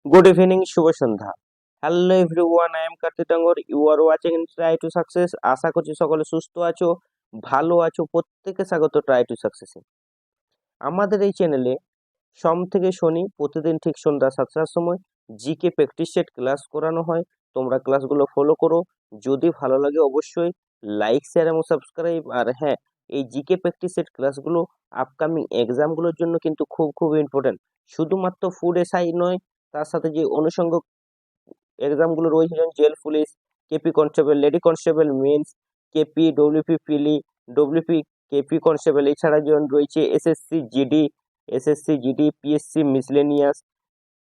Good evening, শুভ সন্ধ্যা। Hello everyone, I am Kartik Tangar. You are watching try to success. আশা করছি সকলে সুস্থ আছো, ভালো আছো। প্রত্যেককে স্বাগত ট্রাই টু সাকসেসে। আমাদের এই চ্যানেলে সোম থেকে শনি প্রতিদিন ঠিক সন্ধ্যা 7টার সময় জিকে প্র্যাকটিস সেট ক্লাস করানো হয়। তোমরা ক্লাসগুলো ফলো করো। যদি ভালো লাগে অবশ্যই লাইক, শেয়ার এবং সাবস্ক্রাইব। আর হ্যাঁ, এই জিকে প্র্যাকটিস সেট ক্লাসগুলো আপকামিং এক্সামগুলোর জন্য কিন্তু খুব খুব ইম্পর্টেন্ট। শুধুমাত্র ফুড এসআই নয়, তার সাথে যে অনুষঙ্গ এক্সামগুলো রয়েছে যেমন jail police, KP constable, lady constable mains, KP, ডব্লিউপি পিলি, ডব্লিউপি কেপি কনস্টেবল, এছাড়া যেমন রয়েছে SSC GD, PSC miscellaneous,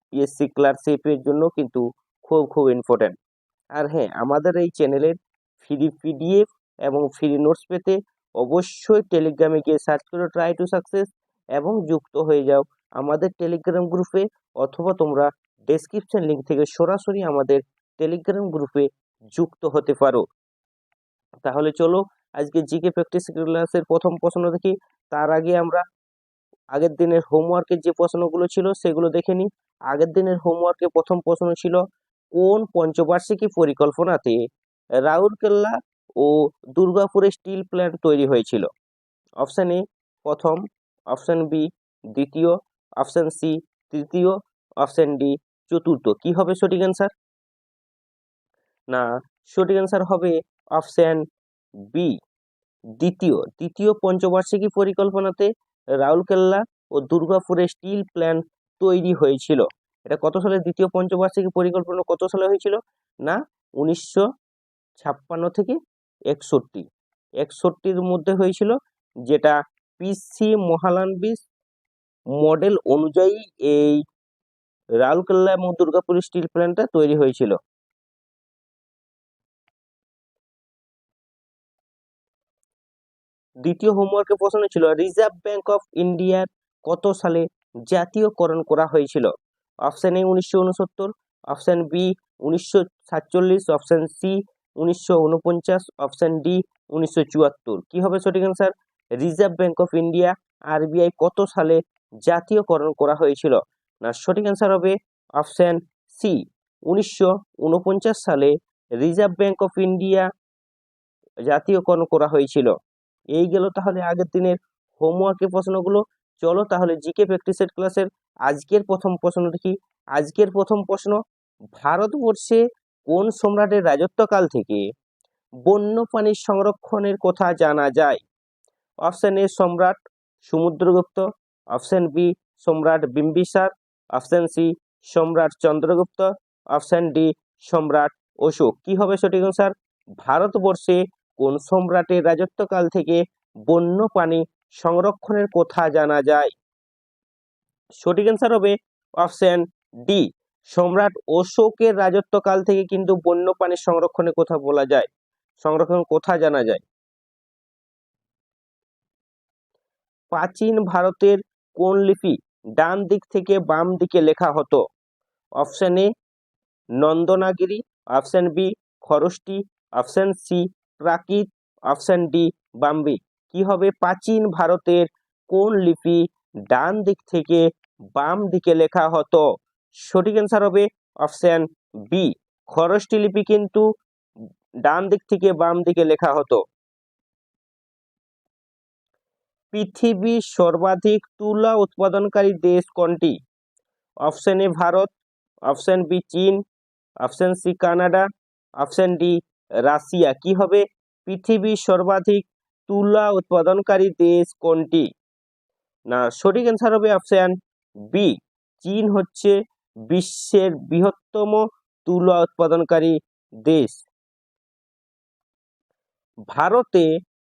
PSC ক্লার্কশিপের জন্য কিন্তু খুব খুব ইম্পর্টেন্ট। আর হ্যাঁ, আমাদের এই চ্যানেলের ফ্রি পিডিএফ এবং ফ্রি নোটস পেতে অবশ্যই টেলিগ্রামে গিয়ে সার্চ করো ট্রাই টু সাকসেস এবং যুক্ত হয়ে যাও আমাদের টেলিগ্রাম গ্রুপে, অথবা তোমরা ডেসক্রিপশন লিঙ্ক থেকে সরাসরি আমাদের টেলিগ্রাম গ্রুপে যুক্ত হতে পারো। তাহলে চলো আজকে জিকে প্র্যাকটিস ক্লাসের প্রথম প্রশ্ন দেখি। তার আগে আমরা আগের দিনের হোমওয়ার্কের যে প্রশ্নগুলো ছিল সেগুলো দেখে নিই। আগের দিনের হোমওয়ার্কের প্রথম প্রশ্ন ছিল, কোন পঞ্চবার্ষিকী পরিকল্পনাতে রাউরকেল্লা ও দুর্গাপুরে স্টিল প্ল্যান্ট তৈরি হয়েছিল? অপশন এ প্রথম, অপশন বি দ্বিতীয়, অপশন সি তৃতীয়, অপশন ডি চতুর্থ। কি হবে সঠিক অ্যান্সার? না, সঠিক অ্যান্সার হবে অপশন বি দ্বিতীয় পঞ্চবার্ষিকী পরিকল্পনাতে রাউরকেল্লা ও দুর্গাপুরে স্টিল প্ল্যান্ট তৈরি হয়েছিল। এটা কত সালে দ্বিতীয় পঞ্চবার্ষিকী পরিকল্পনা কত সালে হয়েছিল? না, 1956 থেকে 61 মধ্যে হয়েছিল, যেটা পিসি মহালানবিস মডেল অনুযায়ী এই রাউরকেল্লা এবং দুর্গাপুর স্টিল প্ল্যান্টটা তৈরি হয়েছিল। দ্বিতীয় হোমওয়ার্কের প্রশ্ন ছিল, রিজার্ভ ব্যাংক অফ ইন্ডিয়ার কত সালে জাতীয়করণ করা হয়েছিল? Option A 1969, option B 1947, option C 1949, option D 1974। কি হবে সঠিক answer? Reserve bank of India RBI কত সালে জাতীয়করণ করা হয়েছিল? না, সঠিক অ্যান্সার হবে অপশন সি 1949 সালে রিজার্ভ ব্যাংক অফ ইন্ডিয়া জাতীয়করণ করা হয়েছিল। এই গেল তাহলে আগের দিনের হোমওয়ার্কের প্রশ্নগুলো। চলো তাহলে জিকে প্র্যাকটিসের ক্লাসের আজকের প্রথম প্রশ্ন দেখি। আজকের প্রথম প্রশ্ন, ভারতবর্ষে কোন সম্রাটের রাজত্বকাল থেকে বন্যপ্রাণী সংরক্ষণের কথা জানা যায়? অপশন এ সম্রাট সমুদ্রগুপ্ত, অপশন বি সম্রাট বিম্বিসার, অপশন সি সম্রাট চন্দ্রগুপ্ত, অপশন ডি সম্রাট অশোক। কি হবে সঠিক অ্যান্সার? ভারতবর্ষে কোন সম্রাটের রাজত্বকাল থেকে বন্যপ্রাণী সংরক্ষণের কথা জানা যায়? সঠিক অ্যান্সার হবে অপশন ডি সম্রাট অশোকের রাজত্বকাল থেকে কিন্তু বন্যপ্রাণী সংরক্ষণের কথা বলা যায়, সংরক্ষণের কথা জানা যায়। প্রাচীন ভারতের কোন লিপি ডান দিক থেকে বাম দিকে লেখা হতো? Option A Nandinagari, option B Kharosthi, option C Prakrit, option D বাম্বি। কি হবে প্রাচীন ভারতের কোন লিপি ডান দিক থেকে বাম দিকে লেখা হতো? সঠিক অ্যান্সার হবে অপশন বি খরষ্টি লিপি কিন্তু ডান দিক থেকে বাম দিকে লেখা হতো। পৃথিবীর সর্বাধিক তুলা উৎপাদনকারী দেশ কোনটি? Option A Bharat, option B চীন, option C Canada, option D Russia. কি হবে পৃথিবীর সর্বাধিক তুলা উৎপাদনকারী দেশ কোনটি? না, সঠিক অ্যান্সার হবে অপশন বি চীন হচ্ছে বিশ্বের বৃহত্তম তুলা উৎপাদনকারী দেশ। ভারতে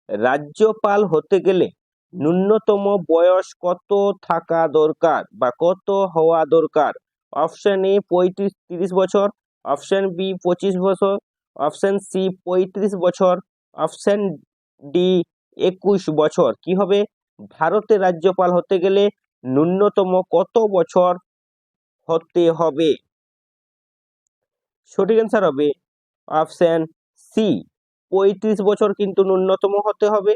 রাজ্যপাল হতে গেলে ন্যূনতম বয়স কত থাকা দরকার বা কত হওয়া দরকার? অপশন এ 30 বছর, অপশন বি 25 বছর, অপশন সি 35 বছর, অপশন ডি 21 বছর। কি হবে ভারতের রাজ্যপাল হতে গেলে ন্যূনতম কত বছর হতে হবে? সঠিক অ্যান্সার হবে অপশন সি 35 বছর কিন্তু ন্যূনতম হতে হবে।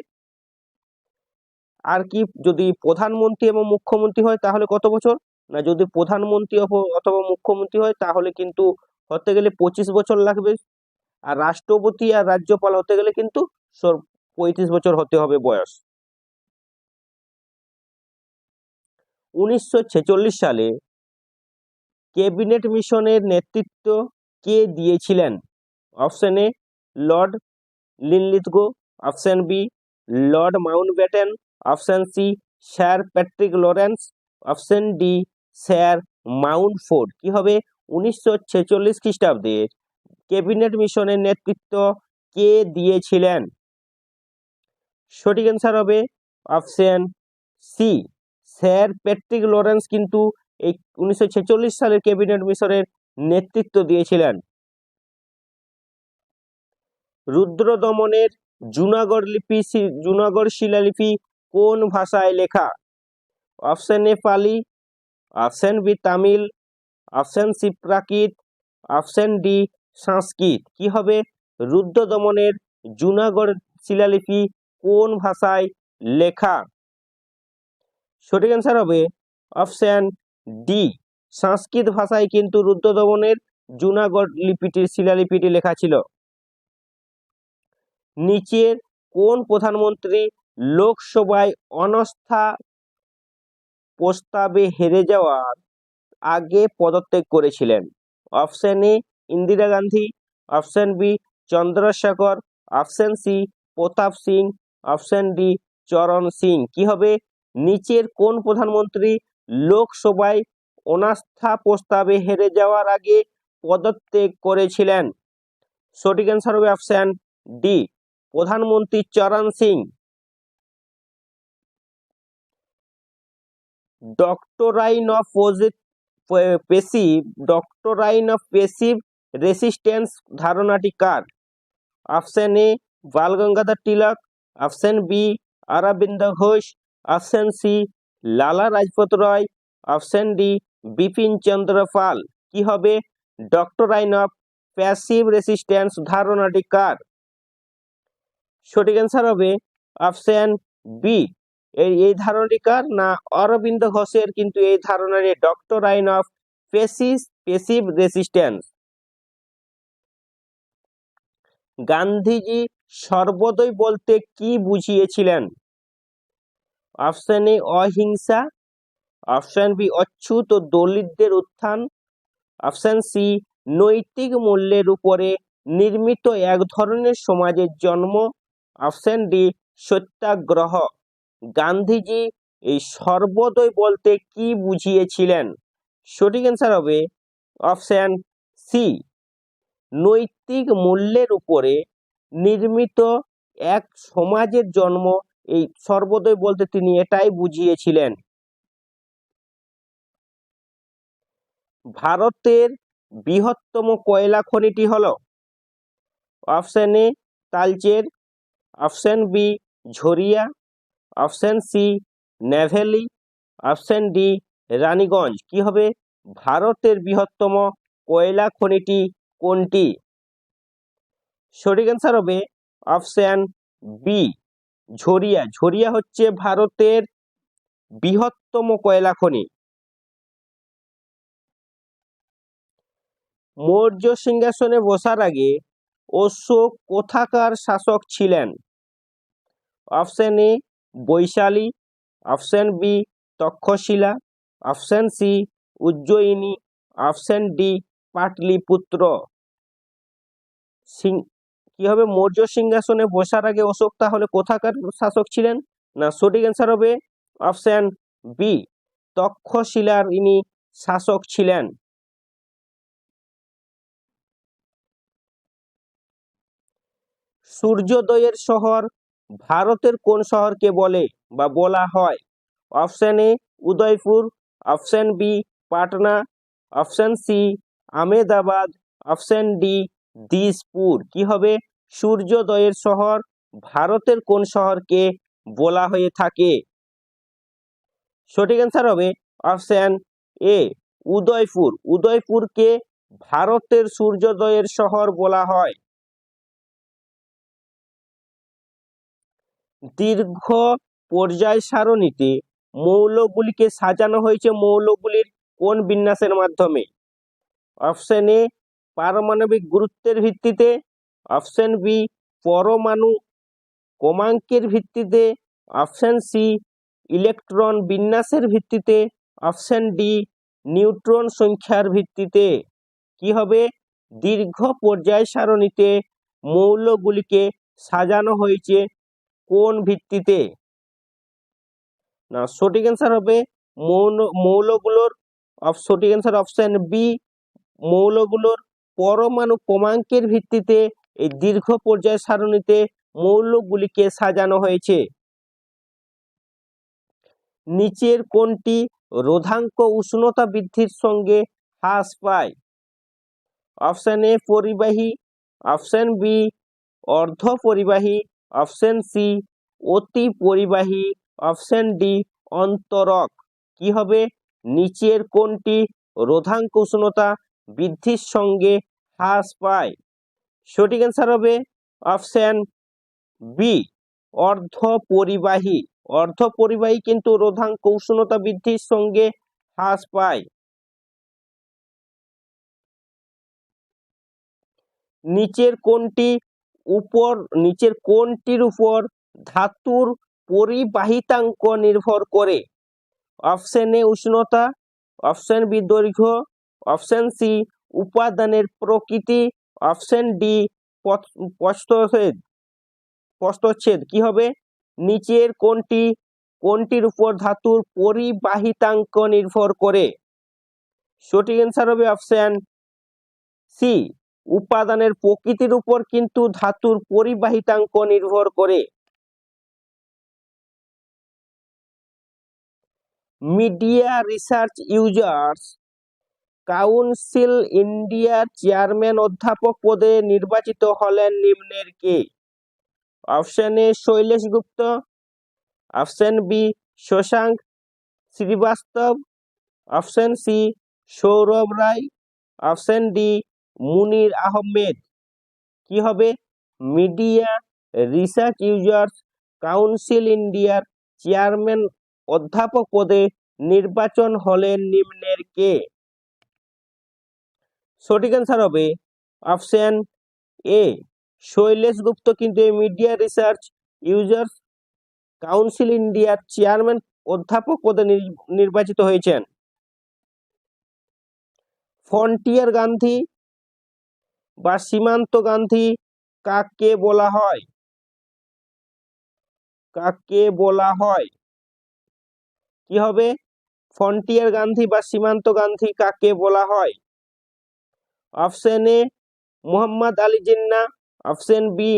আর কি যদি প্রধানমন্ত্রী এবং মুখ্যমন্ত্রী হয় তাহলে কত বছর? না যদি প্রধানমন্ত্রী অথবা মুখ্যমন্ত্রী হয় তাহলে কিন্তু হতে গেলে 25 বছর লাগবে, আর রাষ্ট্রপতি আর রাজ্যপাল হতে গেলে কিন্তু 35 বছর হতে হবে বয়স। 1946 সালে ক্যাবিনেট মিশনের নেতৃত্ব কে দিয়েছিলেন? Option A lord Linlithgow, option B lord Mountbatten, option C sir Patrick Lawrence, option D sir Mountford. কি হবে? 1946 খ্রিস্টাব্দের ক্যাবিনেট মিশনের নেতৃত্ব কে দিয়েছিলেন? সঠিক অ্যান্সার হবে option C sir Patrick Lawrence কিন্তু এই 1946 সালের ক্যাবিনেট মিশনের নেতৃত্ব দিয়েছিলেন। রুদ্র দমনের জুনাগড় শিলালিপি কোন ভাষায় লেখা? Option A Pali, option B Tamil, option C Prakrit, option D Sanskrit. কি হবে? রুদ্র দমনের জুনাগড় শিলালিপি কোন ভাষায় লেখা? সঠিক অ্যান্সার হবে অপশন ডি সংস্কৃত ভাষায় কিন্তু রুদ্র দমনের জুনাগড় শিলালিপিটি লেখা ছিল। নিচের কোন প্রধানমন্ত্রী লোকসভায় অনাস্থা প্রস্তাবে হেরে যাওয়ার আগে পদত্যাগ করেছিলেন? Option A Indira Gandhi, option B Chandrashekhar, option C Pratap Singh, option D Charan Singh. কি হবে? নিচের কোন প্রধানমন্ত্রী লোকসভায় অনাস্থা প্রস্তাবে হেরে যাওয়ার আগে পদত্যাগ করেছিলেন? সঠিক অ্যান্সার হবে অপশন ডি প্রধানমন্ত্রী Charan Singh. Doctrine of passive resistance ধারণাটি কার? Option A Bal Gangadhar Tilak, option B Aurobindo Ghosh, option C Lala Lajpat Rai, option D Bipin Chandra Pal. কি হবে? ডক্টরাইন অফ প্যাসিভ রেসিস্ট্যান্স ধারণাটি কার? সঠিক অ্যান্সার হবে অপশন বি এই ধারণাটি কার না অরবিন্দ ঘোষের কিন্তু এই ধারণাটি ডক্টরাইন of passive resistance. Gandhiji Sarvodaya বলতে কি বুঝিয়েছিলেন? অপশন এ অহিংসা, অপশন বি অচ্যুত ও দলিতদের উত্থান, অপশন সি নৈতিক মূল্যের উপরে নির্মিত এক ধরনের সমাজের জন্ম, অপশন ডি সত্যাগ্রহ। গান্ধীজি এই সর্বোদয় বলতে কি বুঝিয়েছিলেন? সঠিক অ্যান্সার হবে অপশন সি নৈতিক মূল্যের উপরে নির্মিত এক সমাজের জন্ম। এই সর্বোদয় বলতে তিনি এটাই বুঝিয়েছিলেন। ভারতের বৃহত্তম কয়লা খনিটি হল? Option A Talcher, option B Jharia, option C Neyveli, option D Raniganj. কি হবে? ভারতের বৃহত্তম কয়লা খনিটি কোনটি? সঠিক অ্যান্সার হবে অপশন বি ঝরিয়া। ঝরিয়া হচ্ছে ভারতের বৃহত্তম কয়লা খনি। মৌর্য সিংহাসনে বসার আগে অশোক কোথাকার শাসক ছিলেন? Option A Vaishali, option B Taxila, option C Ujjain, option D Pataliputra. কি হবে? মৌর্য সিংহাসনে বসার আগে অশোক তাহলে কোথাকার শাসক ছিলেন? না সঠিক অ্যান্সার হবে অপশন বি তক্ষশিলার ইনি শাসক ছিলেন। সূর্যোদয়ের শহর ভারতের কোন শহরকে বলে বা বলা হয়? Option A Udaipur, option B Patna, option C Ahmedabad, option D Dispur. কি হবে? সূর্যোদয়ের শহর ভারতের কোন শহরকে বলা হয়ে থাকে? সঠিক অ্যান্সার হবে অপশন এ উদয়পুর। উদয়পুরকে ভারতের সূর্যোদয়ের শহর বলা হয়। দীর্ঘ পর্যায় সারণীতে মৌলগুলিকে সাজানো হয়েছে মৌলগুলির কোন বিন্যাসের মাধ্যমে? অপশন এ পারমাণবিক গুরুত্বের ভিত্তিতে, অপশন বি পরমাণু ক্রমাঙ্কের ভিত্তিতে, অপশন সি ইলেকট্রন বিন্যাসের ভিত্তিতে, অপশন ডি নিউট্রন সংখ্যার ভিত্তিতে। কি হবে? দীর্ঘ পর্যায় সারণীতে মৌলগুলিকে সাজানো হয়েছে কোন ভিত্তিতে? না, সঠিক অ্যান্সার হবে মৌলগুলোর সঠিক অ্যান্সার অপশন বি, মৌলগুলোর পরমাণু ক্রমাঙ্কের ভিত্তিতে এই দীর্ঘ পর্যায় সারণীতে মৌলগুলিকে সাজানো হয়েছে। নিচের কোনটি রোধাঙ্ক উষ্ণতা বৃদ্ধির সঙ্গে হ্রাস পায়? অপশন এ পরিবাহী, অপশন বি অর্ধ পরিবাহী, অপশন সি অতি পরিবাহী, অপশন ডি অন্তরক। কি হবে? নিচের কোনটি রোধাঙ্ক উষ্ণতা বৃদ্ধির সঙ্গে হ্রাস পায়? সঠিক অ্যান্সার হবে অপশন বি অর্ধ পরিবাহী। অর্ধ পরিবাহী কিন্তু রোধাঙ্ক উষ্ণতা বৃদ্ধির সঙ্গে হ্রাস পায়। নিচের কোনটির উপর ধাতুর পরিবাহিতাঙ্ক নির্ভর করে? অপশন এ উষ্ণতা, অপশন বি দৈর্ঘ্য, অপশন সি উপাদানের প্রকৃতি, অপশন ডি প্রস্থচ্ছেদ। কি হবে? নিচের কোনটির উপর ধাতুর পরিবাহিতাঙ্ক নির্ভর করে? সঠিক অ্যান্সার হবে অপশন সি উপাদানের প্রকৃতির উপর কিন্তু ধাতুর পরিবাহিতাঙ্ক নির্ভর করে। মিডিয়া রিসার্চ ইউজার্স কাউন্সিল ইন্ডিয়ার চেয়ারম্যান অধ্যাপক পদে নির্বাচিত হলেন নিম্নের কে? Option A Shailesh Gupta, option B Shashank Srivastava, option C Saurabh Roy, option D Munir Ahmed. কি হবে? মিডিয়া রিসার্চ ইউজার্স কাউন্সিল ইন্ডিয়ার চেয়ারম্যান অধ্যাপক পদে নির্বাচন হলেন নিম্নের কে? সঠিক অ্যান্সার হবে অপশন এ শৈলেশ গুপ্ত কিন্তু এই মিডিয়া রিসার্চ ইউজার্স কাউন্সিল ইন্ডিয়ার চেয়ারম্যান অধ্যাপক পদে নির্বাচিত হয়েছেন। ফ্রন্টিয়ার গান্ধী বা সীমান্ত গান্ধী কাকে বলা হয়? কাকে বলা হয়? কি হবে? ফ্রন্টিয়ার গান্ধী বা সীমান্ত গান্ধী কাকে বলা হয়? Option A Mohammad Ali Jinnah, option B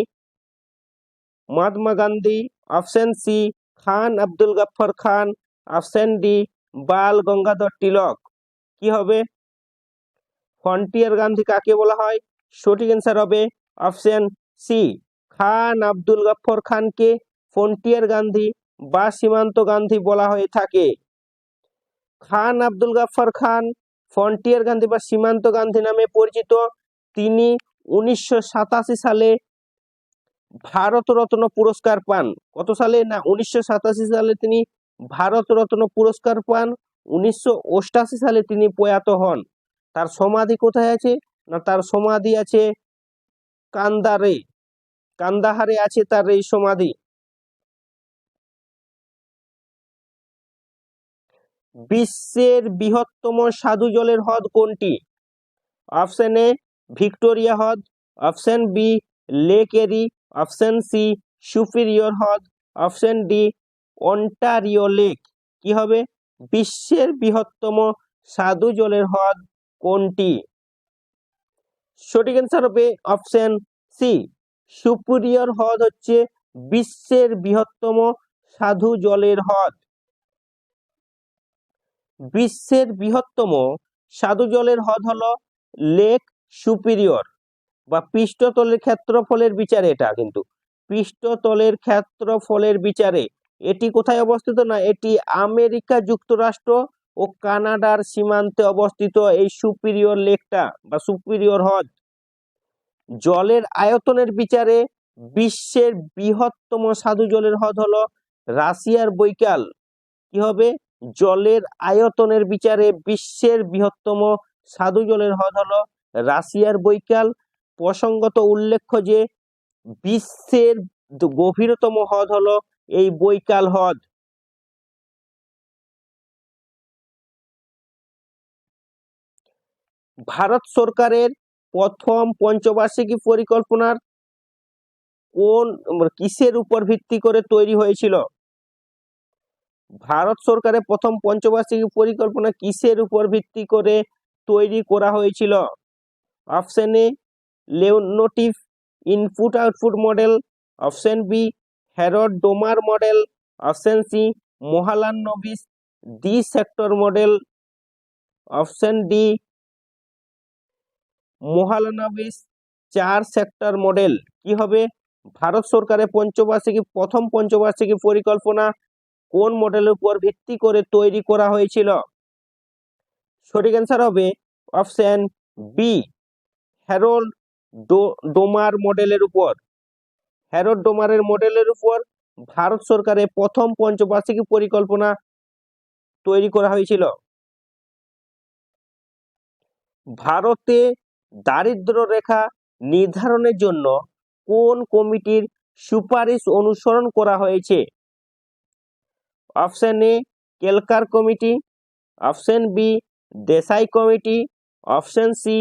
Mahatma Gandhi, option C Khan Abdul Ghaffar Khan, option D Bal Gangadhar Tilak. কি হবে? ফ্রন্টিয়ার গান্ধী কাকে বলা হয়? সঠিক অ্যান্সার হবে অপশন সি খান আব্দুল গফর খানকে ফ্রন্টিয়ার গান্ধী বা সীমান্ত গান্ধী বলা হয়ে থাকে। খান আব্দুল গফর খান ফ্রন্টিয়ার গান্ধী বা সীমান্ত গান্ধী নামে পরিচিত। তিনি 1987 সালে ভারতরত্ন পুরস্কার পান। কত সালে? না, 1987 সালে তিনি ভারতরত্ন পুরস্কার পান। 1988 সালে তিনি প্রয়াত হন। তার সমাধি কোথায় আছে? না, তার সমাধি আছে কান্দাহারে আছে তার এই সমাধি। বিশ্বের বৃহত্তম স্বাদু জলের হ্রদ কোনটি? অপশন এ ভিক্টোরিয়া হ্রদ, option B lake Erie, option C superior হ্রদ, অপশন ডি অন্টারিও লেক। কি হবে? বিশ্বের বৃহত্তম স্বাদু জলের হ্রদ কোনটি? সঠিক অ্যান্সার হবে অপশন সি সুপিরিয়র হ্রদ হচ্ছে বিশ্বের বৃহত্তম স্বাদু জলের হ্রদ। বিশ্বের বৃহত্তম স্বাদু জলের হ্রদ হলো লেক সুপিরিয়র বা পৃষ্ঠতলের ক্ষেত্রফলের বিচারে। এটা কিন্তু পৃষ্ঠতলের ক্ষেত্রফলের বিচারে এটি কোথায় অবস্থিত? না, এটি আমেরিকা যুক্তরাষ্ট্র ও কানাডার সীমান্তে অবস্থিত এই সুপিরিয়র লেকটা বা সুপিরিয়র হ্রদ। জলের আয়তনের বিচারে বিশ্বের বৃহত্তম স্বাদু জলের হ্রদ হলো রাশিয়ার বৈকাল। কি হবে? জলের আয়তনের বিচারে বিশ্বের বৃহত্তম স্বাদু জলের হ্রদ হলো রাশিয়ার বৈকাল। প্রসঙ্গত উল্লেখ্য যে বিশ্বের গভীরতম হ্রদ হলো এই বৈকাল হ্রদ। ভারত সরকারের প্রথম পঞ্চবার্ষিকী পরিকল্পনার কোন কিসের উপর ভিত্তি করে তৈরি হয়েছিল? ভারত সরকারের প্রথম পঞ্চবার্ষিকী পরিকল্পনা কিসের উপর ভিত্তি করে তৈরি করা হয়েছিল? Option A Leontief input output model, option B Harrod Domar model, option C Mahalanobis D sector model, option D Mahalanobis 4 sector model. কি হবে? ভারত সরকারের প্রথম পঞ্চবার্ষিকী পরিকল্পনা কোন মডেলের উপর ভিত্তি করে তৈরি করা হয়েছিল? সঠিক অ্যান্সার হবে অপশন বি হ্যারল্ড ডোমার মডেলের উপর। হ্যারল্ড ডোমারের মডেলের উপর ভারত সরকারের প্রথম পঞ্চবার্ষিকী পরিকল্পনা তৈরি করা হয়েছিল। ভারতে দারিদ্র রেখা নির্ধারণের জন্য কোন কমিটির সুপারিশ অনুসরণ করা হয়েছে? Option A Kelkar committee, option B Desai committee, option C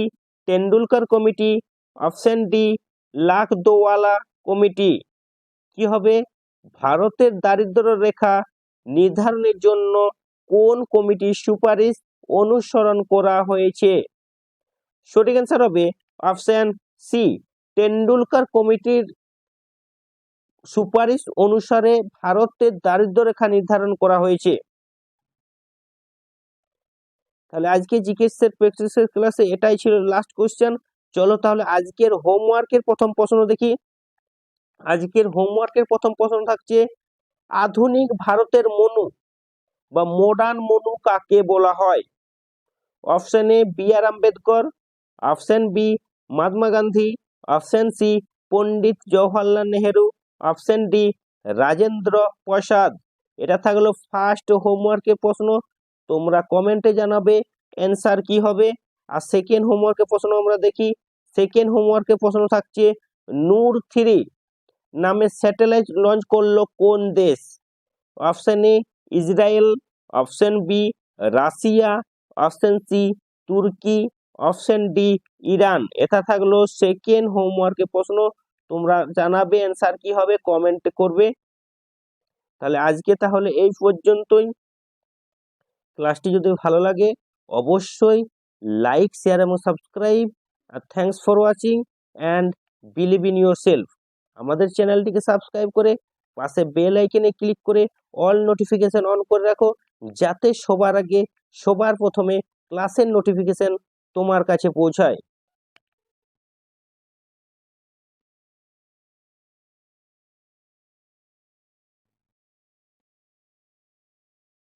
Tendulkar committee, option D Lakdawala committee. কি হবে? ভারতের দারিদ্র রেখা নির্ধারণের জন্য কোন কমিটির সুপারিশ অনুসরণ করা হয়েছে? সঠিক অ্যান্সার হবে অপশন সি তেন্ডুলকর কমিটির সুপারিশ অনুসারে ভারতের দারিদ্র রেখা নির্ধারণ করা হয়েছে। তাহলে আজকে জিকেএস প্র্যাকটিসের ক্লাসে এটাই ছিল লাস্ট কোশ্চেন। চলো তাহলে আজকের হোমওয়ার্কের প্রথম প্রশ্ন দেখি। আজকের হোমওয়ার্কের প্রথম প্রশ্ন থাকছে আধুনিক ভারতের মনু বা মডার্ন মনু কাকে বলা হয়? Option A B R Ambedkar, option B Mahatma Gandhi, option C Pandit Jawaharlal Nehru, option D Rajendra Prasad. এটা থাকলো ফার্স্ট হোমওয়ার্কের প্রশ্ন। তোমরা কমেন্টে জানাবে অ্যান্সার কি হবে। আর সেকেন্ড হোমওয়ার্কের প্রশ্ন আমরা দেখি। সেকেন্ড হোমওয়ার্কের প্রশ্ন থাকছে নূর 3 নামে স্যাটেলাইট লঞ্চ করলো কোন দেশ? Option A Israel, option B Russia, option C Turkey, option D Iran. এটা থাকলো সেকেন্ড হোমওয়ার্কের প্রশ্ন। তোমরা জানাবে অ্যান্সার কি হবে, কমেন্ট করবে। তাহলে আজকে তাহলে এই পর্যন্তই। ক্লাসটি যদি ভালো লাগে অবশ্যই লাইক, শেয়ার এবং সাবস্ক্রাইব। আর thanks for watching and believe in yourself. আমাদের চ্যানেলটিকে সাবস্ক্রাইব করে পাশে বেল আইকনে ক্লিক করে অল নোটিফিকেশন অন করে রাখো, যাতে সবার আগে সবার প্রথমে ক্লাসের নোটিফিকেশন তোমার কাছে পৌঁছায়।